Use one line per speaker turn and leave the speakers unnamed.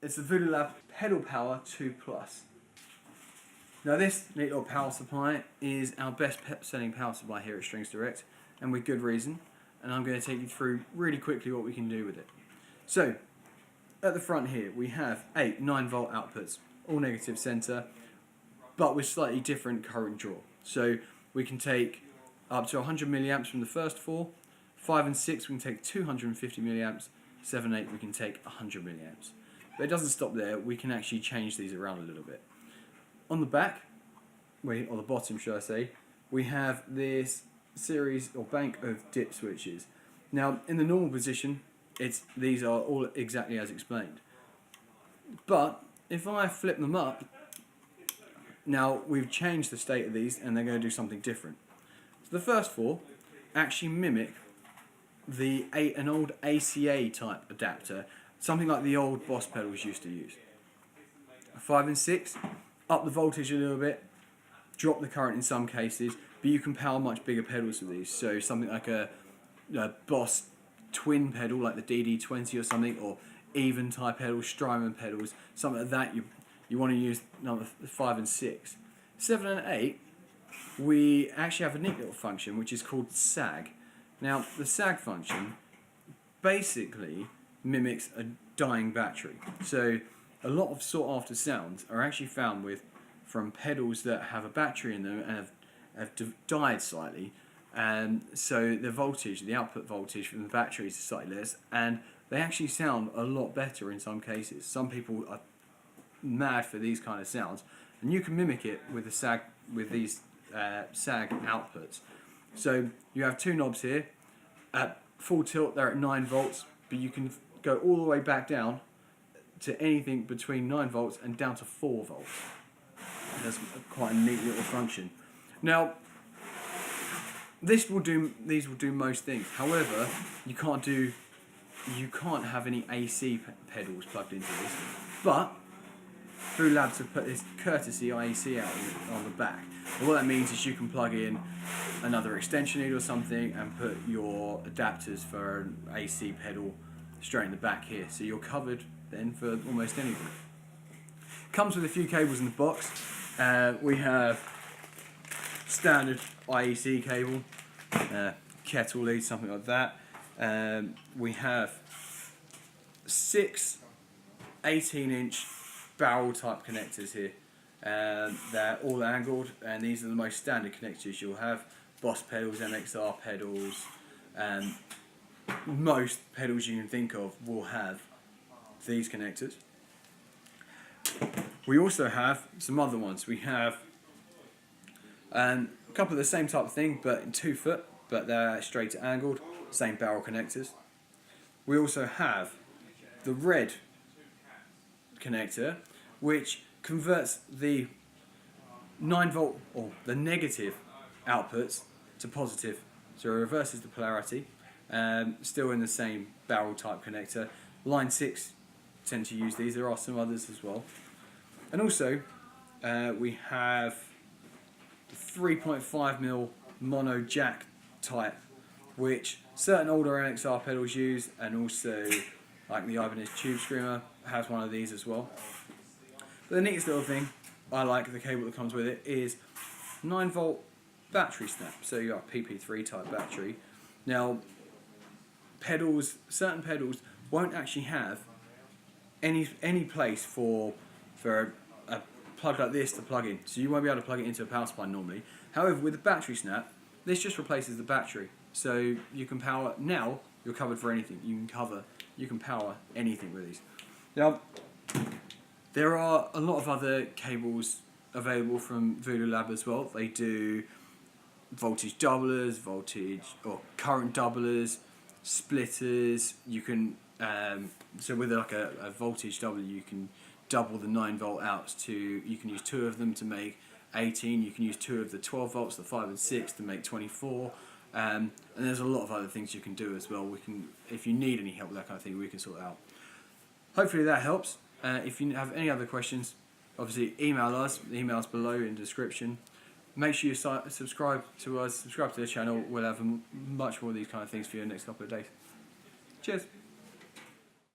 It's the Voodoo Lab Pedal Power 2 Plus. Now this neat little power supply is our best selling power supply here at Strings Direct, and with good reason, and I'm going to take you through really quickly what we can do with it. So, at the front here we have 8 9-volt outputs, all negative centre, but with slightly different current draw. So we can take up to 100 milliamps from the first 4, 5 and 6 we can take 250 milliamps, 7 and 8 we can take 100 milliamps. But it doesn't stop there, we can actually change these around a little bit. On the back, or the bottom should I say, we have this series or bank of dip switches. Now in the normal position, these are all exactly as explained. But if I flip them up, now we've changed the state of these and they're going to do something different. So the first 4 actually mimic an old ACA type adapter, something like the old Boss pedals used to use. 5 and 6, up the voltage a little bit, drop the current in some cases, but you can power much bigger pedals with these. So something like a Boss twin pedal like the DD20 or something, or even type pedals, Strymon pedals, something like that. You want to use number 5 and 6. 7 and 8, we actually have a neat little function which is called sag. Now the sag function basically mimics a dying battery. So a lot of sought after sounds are actually found from pedals that have a battery in them and have died slightly, and so the voltage, the output voltage from the batteries is slightly less, and they actually sound a lot better in some cases. Some people are mad for these kind of sounds, and you can mimic it with these sag outputs. So you have 2 knobs here. At full tilt they're at 9 volts, but you can go all the way back down to anything between 9 volts and down to 4 volts. That's quite a neat little function. Now these will do most things. However, you can't have any AC pedals plugged into this, but Voodoo Labs have put this courtesy IEC out on the back. And what that means is you can plug in another extension lead or something and put your adapters for an AC pedal straight in the back here. So you're covered then for almost anything. Comes with a few cables in the box. We have standard IEC cable, kettle lead, something like that. We have 6 18-inch barrel type connectors here. They're all angled, and these are the most standard connectors you'll have. Boss pedals, MXR pedals, most pedals you can think of will have these connectors. We also have some other ones. We have a couple of the same type of thing, but in 2 foot, but they're straight angled, same barrel connectors. We also have the red connector, which converts the 9 volt or the negative outputs to positive, so it reverses the polarity. Still in the same barrel type connector. Line 6 tend to use these. There are some others as well. And also we have 3.5mm mono jack type, which certain older MXR pedals use, and also like the Ibanez Tube Screamer has one of these as well. But the neatest little thing I like, the cable that comes with it, is 9 volt battery snap. So you got a PP3 type battery. Now certain pedals won't actually have any place for a plug like this to plug in, so you won't be able to plug it into a power supply normally. However, with the battery snap, this just replaces the battery, so you can power. Now you're covered for anything. You can power anything with these. Now there are a lot of other cables available from Voodoo Lab as well. They do voltage doublers, current doublers, splitters. You can so with like a voltage doubler, you can double the 9 volt outs to, you can use 2 of them to make 18, you can use 2 of the 12 volts, the 5 and 6 to make 24, and there's a lot of other things you can do as well. If you need any help with that kind of thing, we can sort it out. Hopefully that helps. If you have any other questions, obviously email us, the email's below in the description. Make sure you subscribe to us, subscribe to the channel. We'll have much more of these kind of things for you in the next couple of days. Cheers.